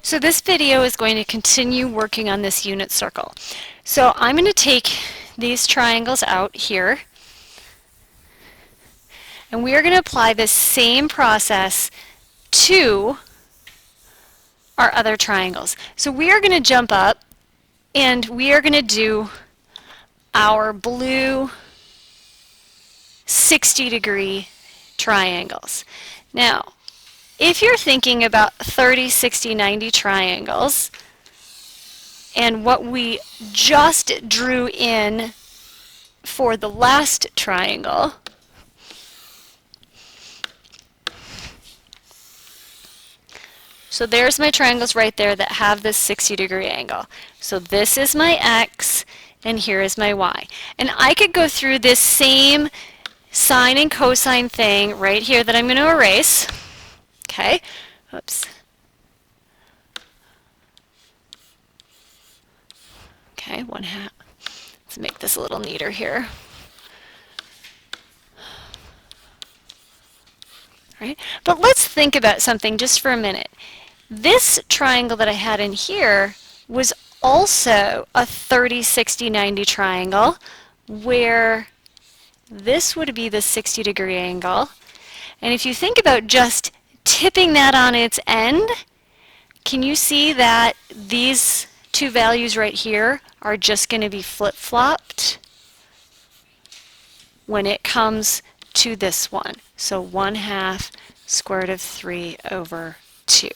So this video is going to continue working on this unit circle. So I'm going to take these triangles out here, and we are going to apply this same process to our other triangles. So we are going to jump up and we are going to do our blue 60-degree triangles. Now, if you're thinking about 30, 60, 90 triangles, and what we just drew in for the last triangle, so there's my triangles right there that have this 60-degree angle. So this is my X, and here is my Y. And I could go through this same sine and cosine thing right here that I'm going to erase. Okay, oops. Okay, 1/2. Let's make this a little neater here. All right, but let's think about something just for a minute. This triangle that I had in here was also a 30, 60, 90 triangle where this would be the 60-degree angle. And if you think about just tipping that on its end, can you see that these two values right here are just going to be flip-flopped when it comes to this one? So 1/2 square root of 3 over 2.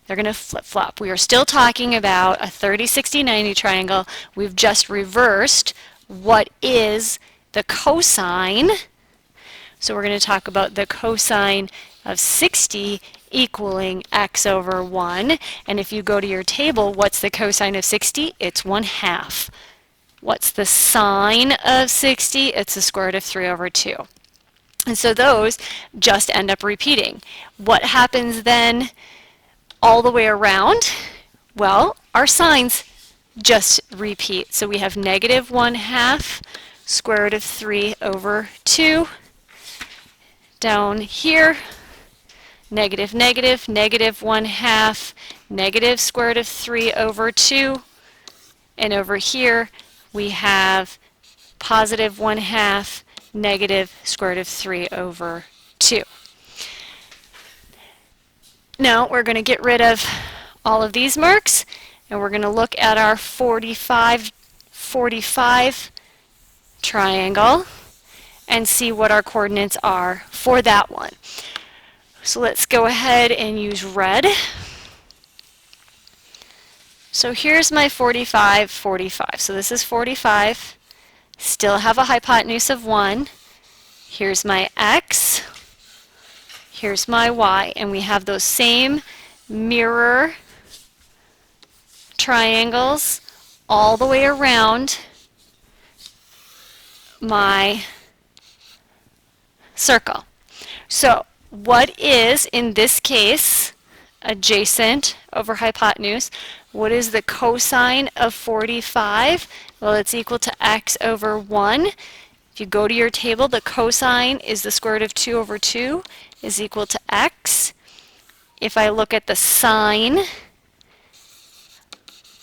They're going to flip-flop. We are still talking about a 30, 60, 90 triangle. We've just reversed what is the cosine. So we're going to talk about the cosine of 60 equaling x over 1. And if you go to your table, what's the cosine of 60? It's 1/2. What's the sine of 60? It's the square root of 3 over 2. And so those just end up repeating. What happens then all the way around? Well, our signs just repeat. So we have negative 1/2 square root of 3 over 2. Down here, negative, negative, negative 1/2, negative square root of 3 over 2. And over here, we have positive 1/2, negative square root of 3 over 2. Now we're going to get rid of all of these marks, and we're going to look at our 45 triangle and see what our coordinates are for that one. So let's go ahead and use red. So here's my 45, 45. So this is 45. Still have a hypotenuse of 1. Here's my X. Here's my Y. And we have those same mirror triangles all the way around my circle. So what is, in this case, adjacent over hypotenuse? What is the cosine of 45? Well, it's equal to x over 1. If you go to your table, the cosine is the square root of 2 over 2 is equal to x. If I look at the sine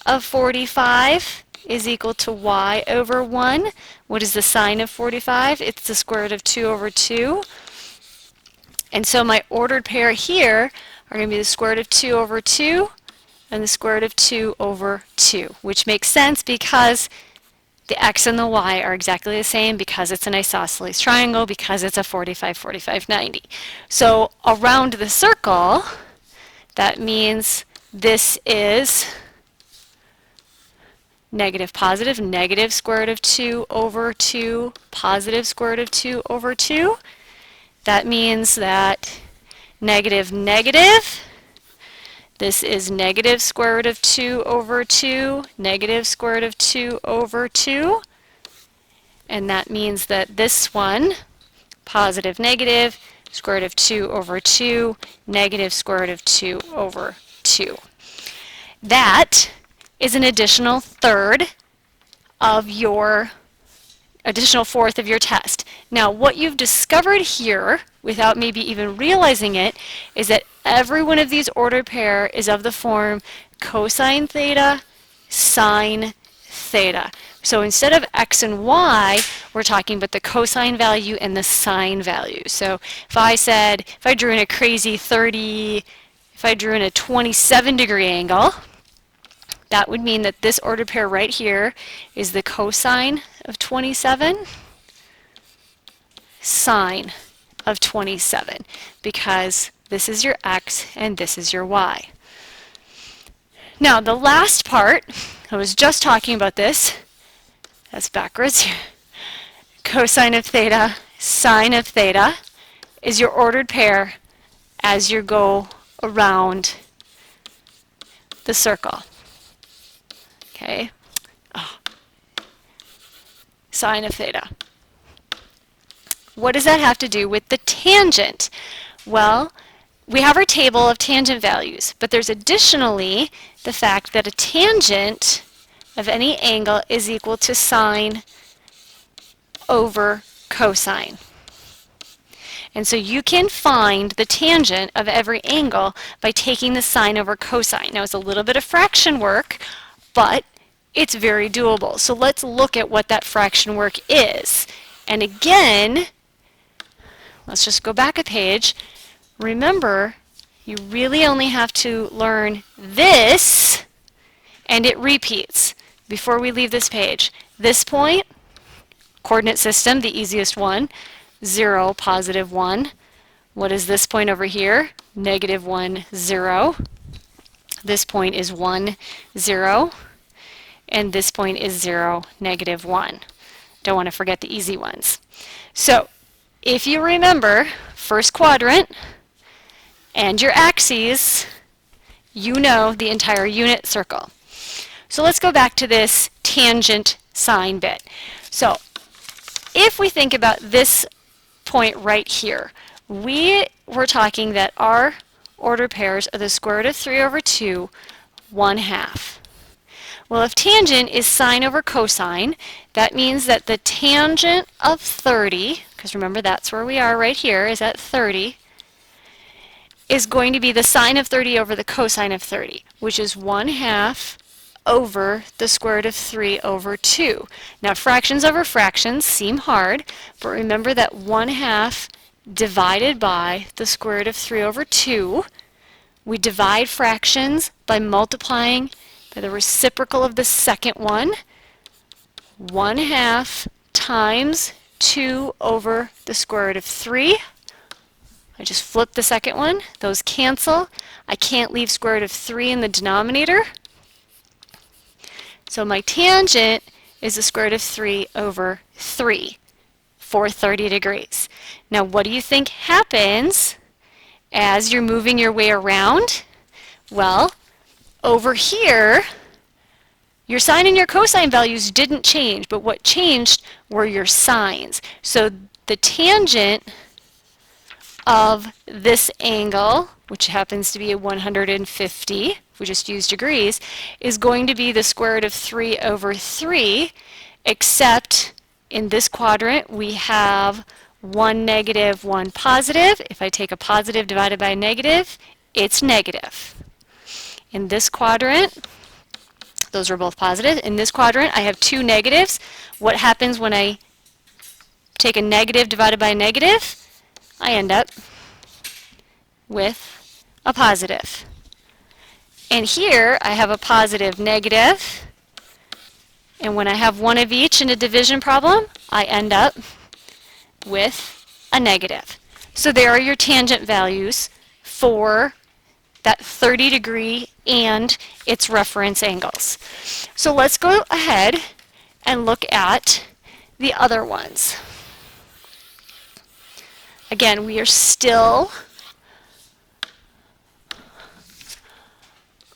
of 45 is equal to y over 1. What is the sine of 45? It's the square root of 2 over 2. And so my ordered pair here are going to be the square root of 2 over 2 and the square root of 2 over 2, which makes sense because the x and the y are exactly the same, because it's an isosceles triangle, because it's a 45, 45, 90. So around the circle, that means this is negative, positive, negative square root of 2 over 2, positive square root of 2 over 2. That means that negative, negative, this is negative square root of 2 over 2, negative square root of 2 over 2. And that means that this one, positive, negative, square root of 2 over 2, negative square root of 2 over 2. That is an additional third of your additional fourth of your test. Now, what you've discovered here, without maybe even realizing it, is that every one of these ordered pair is of the form cosine theta, sine theta. So instead of x and y, we're talking about the cosine value and the sine value. So if I drew in a crazy 30, if I drew in a 27-degree angle, that would mean that this ordered pair right here is the cosine of 27, sine of 27, because this is your x and this is your y. Now the last part, I was just talking about this, that's backwards. Cosine of theta, sine of theta is your ordered pair as you go around the circle. Okay? Sine of theta. What does that have to do with the tangent? Well, we have our table of tangent values, but there's additionally the fact that a tangent of any angle is equal to sine over cosine. And so you can find the tangent of every angle by taking the sine over cosine. Now it's a little bit of fraction work, but it's very doable. So let's look at what that fraction work is. And again, let's just go back a page. Remember, you really only have to learn this, and it repeats before we leave this page. This point, coordinate system, the easiest one, 0, positive 1. What is this point over here? Negative 1, 0. This point is 1, 0. And this point is 0, negative 1. Don't want to forget the easy ones. So, if you remember, first quadrant and your axes, you know the entire unit circle. So let's go back to this tangent sine bit. So if we think about this point right here, we were talking that our ordered pairs are the square root of 3 over 2, 1/2. Well, if tangent is sine over cosine, that means that the tangent of 30, because remember that's where we are right here, is at 30, is going to be the sine of 30 over the cosine of 30, which is 1/2 over the square root of 3 over 2. Now fractions over fractions seem hard, but remember that 1/2 divided by the square root of 3 over 2. We divide fractions by multiplying by the reciprocal of the second one. 1/2 times 2 over the square root of 3. I just flip the second one. Those cancel. I can't leave square root of 3 in the denominator. So my tangent is the square root of 3 over 3 for 30 degrees. Now what do you think happens as you're moving your way around? Well, over here, your sine and your cosine values didn't change, but what changed were your sines. So the tangent of this angle, which happens to be a 150, if we just use degrees, is going to be the square root of 3 over 3, except in this quadrant we have 1 negative, 1 positive. If I take a positive divided by a negative, it's negative. In this quadrant, those are both positive. In this quadrant, I have 2 negatives. What happens when I take a negative divided by a negative? I end up with a positive. And here, I have a positive negative. And when I have one of each in a division problem, I end up with a negative. So there are your tangent values for that 30 degree and its reference angles. So let's go ahead and look at the other ones. Again, we are still,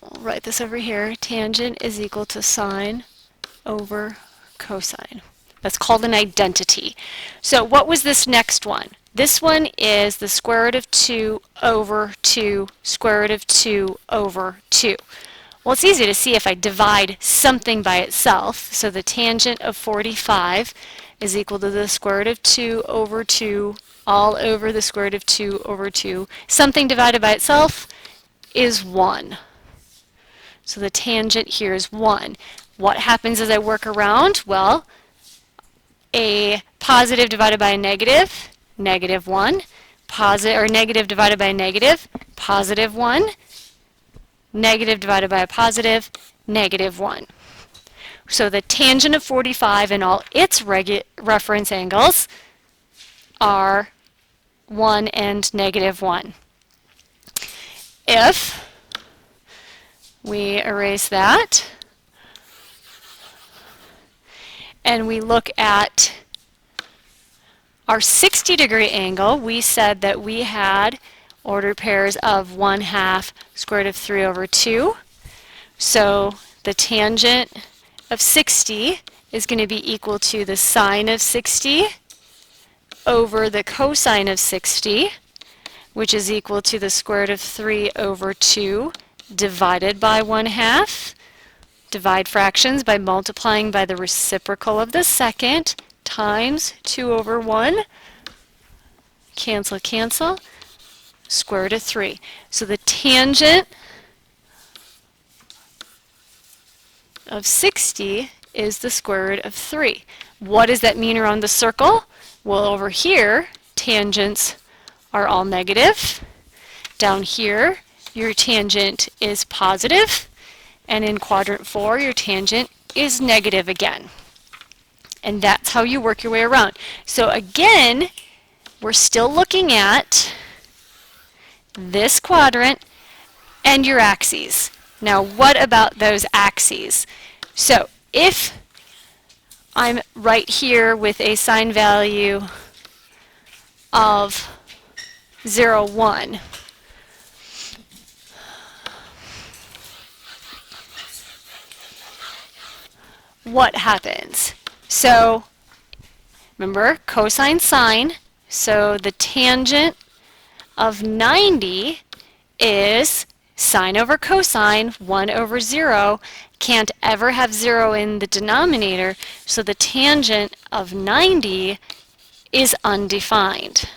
I'll write this over here, tangent is equal to sine over cosine. That's called an identity. So what was this next one? This one is the square root of 2 over 2 square root of 2 over 2. Well, it's easy to see if I divide something by itself. So the tangent of 45 is equal to the square root of 2 over 2 all over the square root of 2 over 2. Something divided by itself is 1. So the tangent here is 1. What happens as I work around? Well, a positive divided by a negative, negative 1. Positive or negative divided by a negative, positive 1. Negative divided by a positive, negative 1. So the tangent of 45 and all its reference angles are 1 and negative 1. If we erase that and we look at our 60-degree angle, we said that we had ordered pairs of 1/2 square root of 3 over 2. So the tangent of 60 is going to be equal to the sine of 60 over the cosine of 60, which is equal to the square root of 3 over 2 divided by 1/2. Divide fractions by multiplying by the reciprocal of the second times 2 over 1. Cancel, cancel. Square root of 3. So the tangent of 60 is the square root of 3. What does that mean around the circle? Well, over here, tangents are all negative. Down here, your tangent is positive. And in quadrant 4, your tangent is negative again. And that's how you work your way around. So again, we're still looking at this quadrant and your axes. Now, what about those axes? So if I'm right here with a sine value of 0, 1, what happens? So remember, cosine sine, so the tangent of 90 is sine over cosine, 1 over 0. Can't ever have 0 in the denominator, so the tangent of 90 is undefined.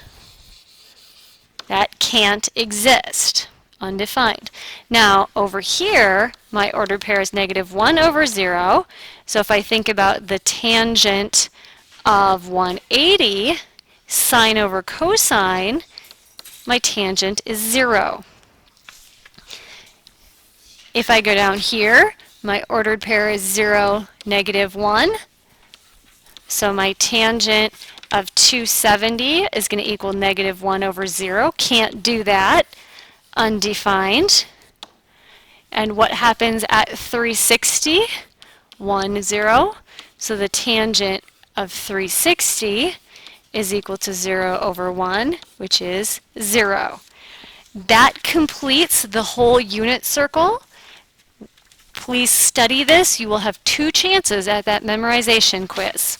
That can't exist. Undefined. Now, over here, my ordered pair is negative 1 over 0. So if I think about the tangent of 180, sine over cosine, my tangent is 0. If I go down here, my ordered pair is 0, negative 1. So my tangent of 270 is going to equal negative 1 over 0. Can't do that. Undefined. And what happens at 360? 1, 0. So the tangent of 360 is equal to 0 over 1, which is 0. That completes the whole unit circle. Please study this. You will have 2 chances at that memorization quiz.